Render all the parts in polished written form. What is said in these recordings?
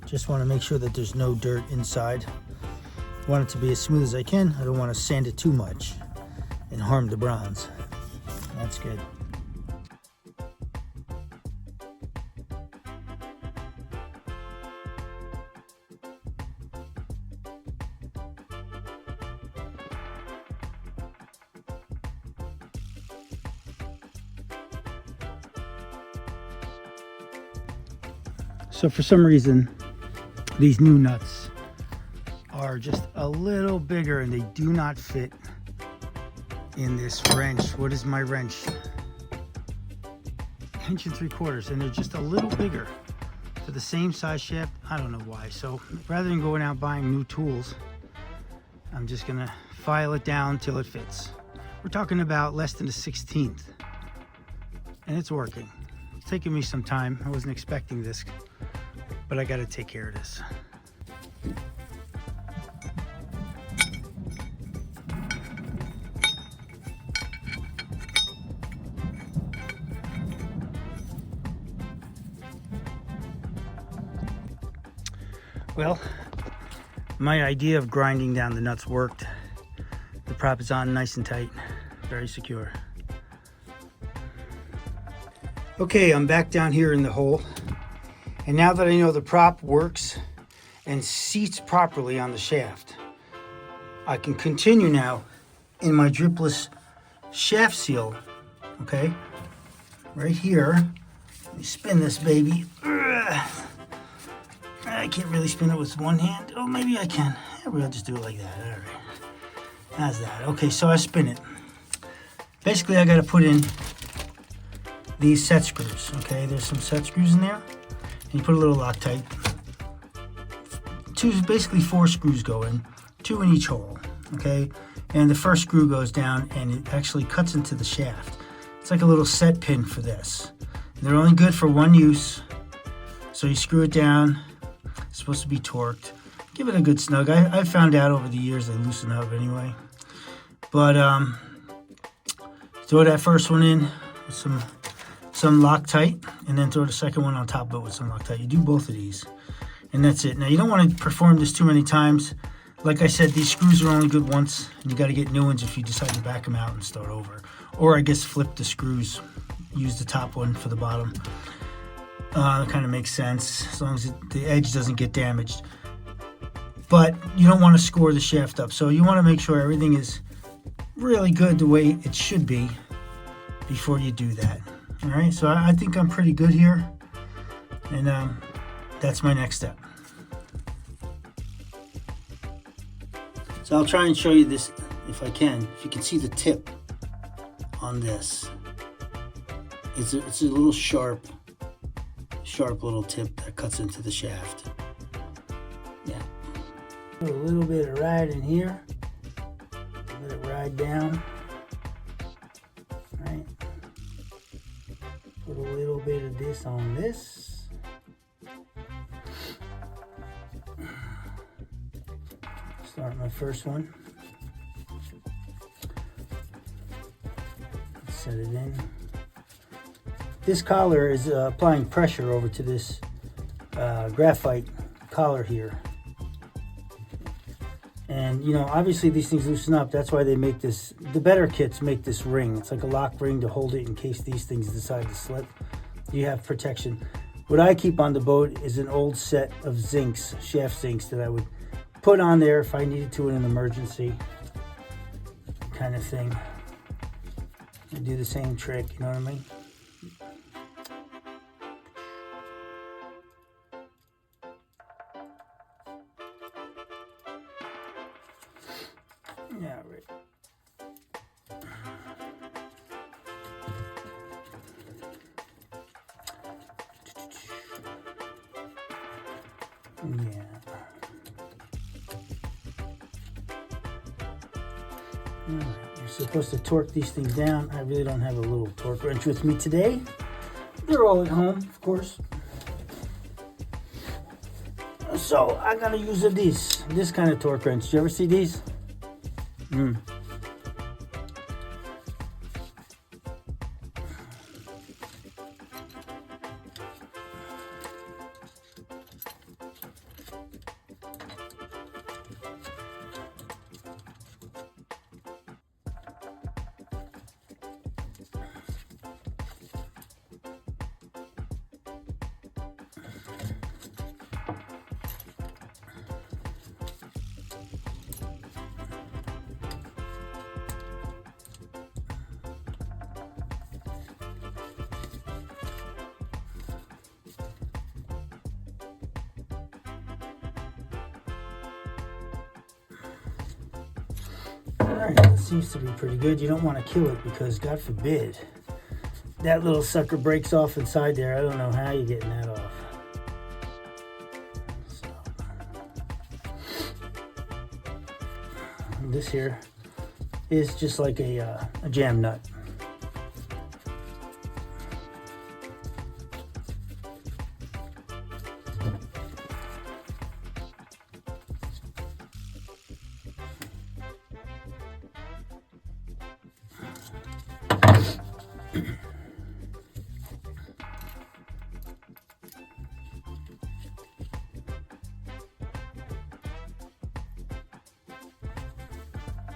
Just want to make sure that there's no dirt inside. I want it to be as smooth as I can. I don't want to sand it too much and harm the bronze. That's good. So for some reason, these new nuts are just a little bigger and they do not fit in this wrench. What is my wrench? 1 3/4 inches, and they're just a little bigger for the same size shaft. I don't know why. So rather than going out buying new tools, I'm just gonna file it down till it fits. We're talking about less than a 1/16, and it's working. It's taking me some time. I wasn't expecting this, but I gotta take care of this. Well, my idea of grinding down the nuts worked. The prop is on nice and tight, very secure. Okay, I'm back down here in the hole. And now that I know the prop works and seats properly on the shaft, I can continue now in my dripless shaft seal. Okay, right here. Let me spin this baby. I can't really spin it with one hand. Oh, maybe I can. Yeah, we'll just do it like that. All right. How's that? Okay, so I spin it. Basically, I got to put in these set screws. Okay, there's some set screws in there. And you put a little Loctite. Basically 4 screws go in, 2 in each hole. Okay, and the first screw goes down and it actually cuts into the shaft. It's like a little set pin for this. And they're only good for one use. So you screw it down. It's supposed to be torqued. Give it a good snug. I found out over the years they loosen up anyway. But throw that first one in with some Loctite, and then throw the second one on top of it with some Loctite. You do both of these, and that's it. Now you don't want to perform this too many times. Like I said, these screws are only good once, and you got to get new ones if you decide to back them out and start over. Or I guess flip the screws. Use the top one for the bottom. That kind of makes sense as long as the edge doesn't get damaged. But you don't want to score the shaft up, so you want to make sure everything is really good the way it should be before you do that. All right, so I think I'm pretty good here, and that's my next step. So I'll try and show you this if I can. If you can see the tip on this, it's a little sharp little tip that cuts into the shaft. Yeah. Put a little bit of ride in here. Let it ride down. Right. Put a little bit of this on this. Start my first one. Set it in. This collar is applying pressure over to this graphite collar here. And you know, obviously these things loosen up. That's why they make this, the better kits make this ring. It's like a lock ring to hold it in case these things decide to slip. You have protection. What I keep on the boat is an old set of zincs, shaft zincs, that I would put on there if I needed to in an emergency kind of thing. I do the same trick, you know what I mean? Yeah, right. Yeah. You're supposed to torque these things down. I really don't have a little torque wrench with me today. They're all at home, of course. So I gotta use this kind of torque wrench. Do you ever see these? Alright, it seems to be pretty good. You don't want to kill it because, God forbid, that little sucker breaks off inside there. I don't know how you're getting that off. So, this here is just like a jam nut.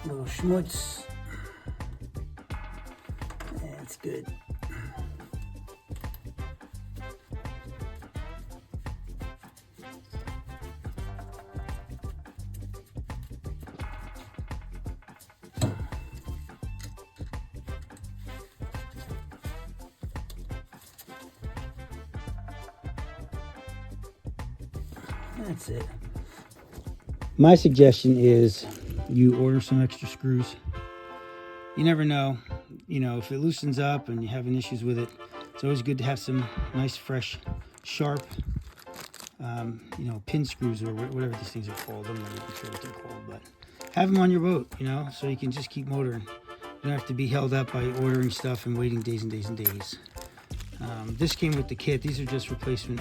Little schmutz. That's good. That's it. My suggestion is you order some extra screws. You never know, if it loosens up and you're having issues with it, it's always good to have some nice, fresh, sharp, pin screws or whatever these things are called. I'm not even sure what they're called, but have them on your boat, so you can just keep motoring. You don't have to be held up by ordering stuff and waiting days and days and days. This came with the kit. These are just replacement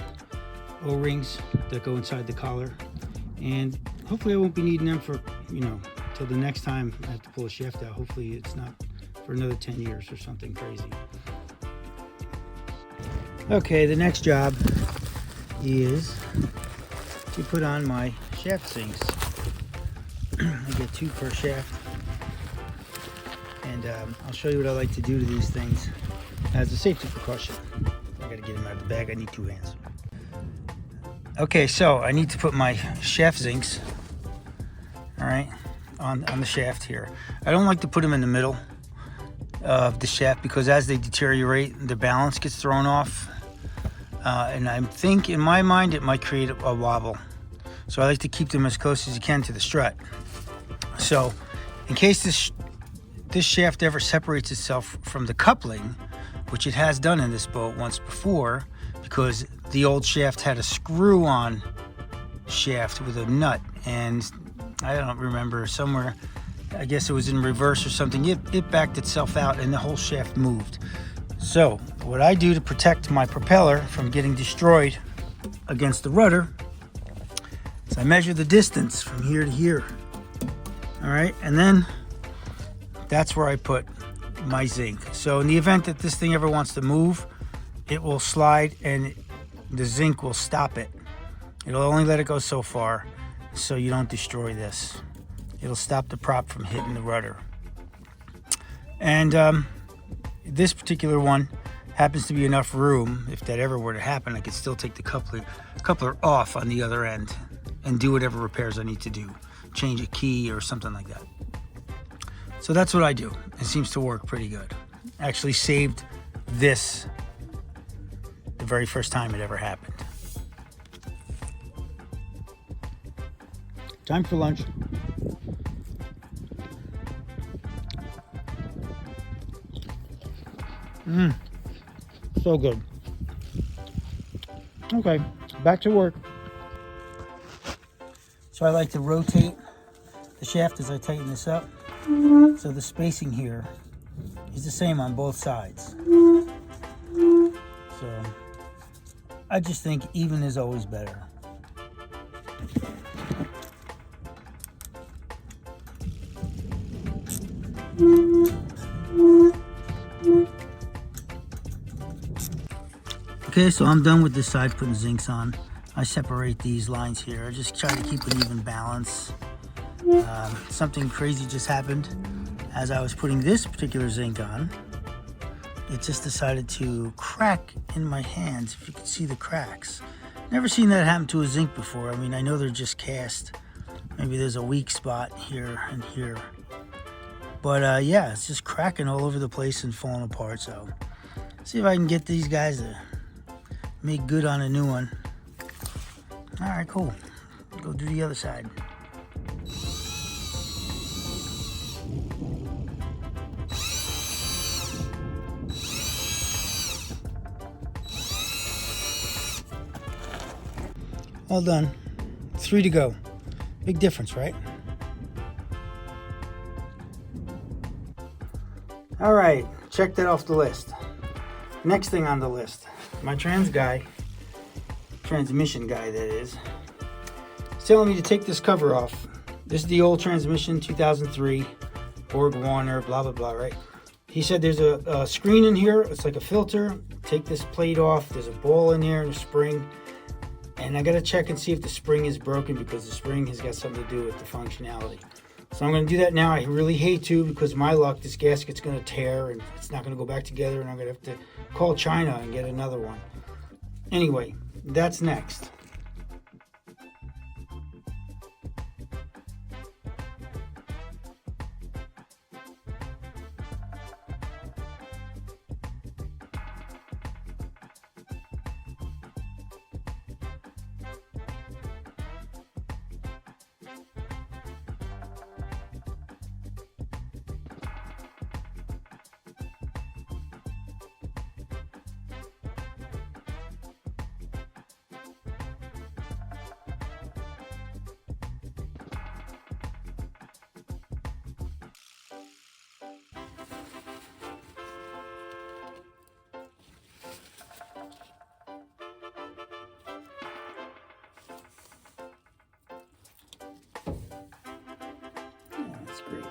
O-rings that go inside the collar, and hopefully I won't be needing them for, till the next time I have to pull a shaft out. Hopefully it's not for another 10 years or something crazy. Okay, the next job is to put on my shaft sinks. I get 2 per shaft, and I'll show you what I like to do to these things as a safety precaution. I gotta get them out of the bag. I need 2 hands. Okay, so I need to put my shaft zincs, all right, on the shaft here. I don't like to put them in the middle of the shaft because as they deteriorate, the balance gets thrown off. And I think in my mind it might create a wobble. So I like to keep them as close as you can to the strut. So in case this shaft ever separates itself from the coupling, which it has done in this boat once before, because the old shaft had a screw-on shaft with a nut, and I don't remember, somewhere, I guess it was in reverse or something, it backed itself out and the whole shaft moved. So what I do to protect my propeller from getting destroyed against the rudder is I measure the distance from here to here. All right, and then that's where I put my zinc. So in the event that this thing ever wants to move, it will slide and the zinc will stop it. It'll only let it go so far so you don't destroy this. It'll stop the prop from hitting the rudder. And this particular one happens to be enough room. If that ever were to happen, I could still take the coupler off on the other end and do whatever repairs I need to do. Change a key or something like that. So that's what I do. It seems to work pretty good. Actually saved this the very first time it ever happened. Time for lunch. So good. Okay, back to work. So I like to rotate the shaft as I tighten this up. So the spacing here is the same on both sides. So I just think even is always better. Okay, so I'm done with this side putting zincs on. I separate these lines here. I just try to keep an even balance. Something crazy just happened as I was putting this particular zinc on. It just decided to crack in my hands, if you can see the cracks. Never seen that happen to a zinc before. I mean, I know they're just cast. Maybe there's a weak spot here and here. But yeah, it's just cracking all over the place and falling apart. So see if I can get these guys to make good on a new one. All right, cool. Go do the other side. All done. 3 to go. Big difference, right? All right, check that off the list. Next thing on the list, my transmission guy that is telling me to take this cover off. This is the old transmission, 2003, Borg Warner, blah, blah, blah, right? He said there's a screen in here. It's like a filter. Take this plate off. There's a ball in there and a spring. And I got to check and see if the spring is broken because the spring has got something to do with the functionality. So I'm going to do that now. I really hate to because my luck, this gasket's going to tear and it's not going to go back together and I'm going to have to call China and get another one. Anyway, that's next. That's great.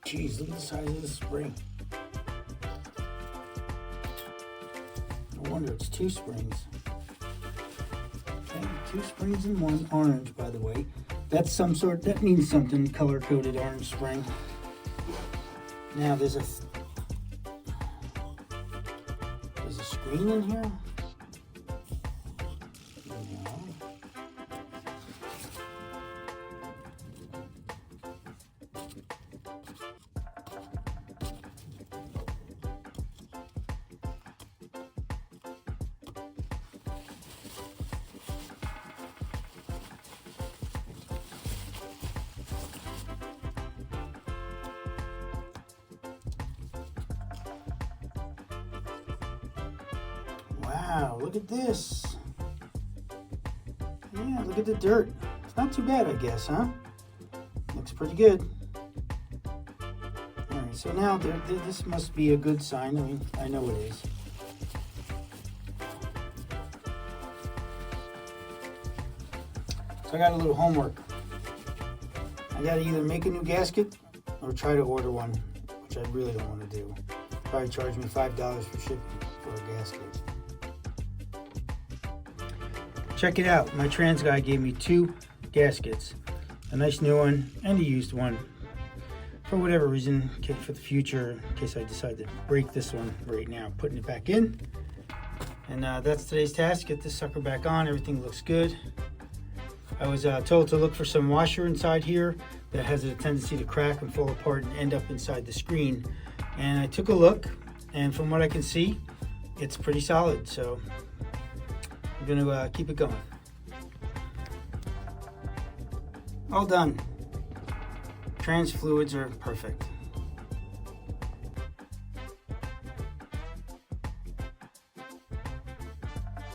Jeez, look at the size of this spring. No wonder it's 2 springs. Okay, 2 springs and 1 orange, by the way. That's that means something, color-coded orange spring. Now there's a screen in here. Wow, look at this. Yeah, look at the dirt. It's not too bad, I guess, huh? Looks pretty good. All right, so now this must be a good sign. I mean, I know it is. So I got a little homework. I got to either make a new gasket or try to order one, which I really don't want to do. Probably charge me $5 for shipping for a gasket. Check it out. My trans guy gave me 2 gaskets, a nice new one and a used one. For whatever reason, for the future, in case I decide to break this one right now, putting it back in. And that's today's task. Get this sucker back on. Everything looks good. I was told to look for some washer inside here that has a tendency to crack and fall apart and end up inside the screen. And I took a look, and from what I can see, it's pretty solid. So I'm going to keep it going. All done. Trans fluids are perfect.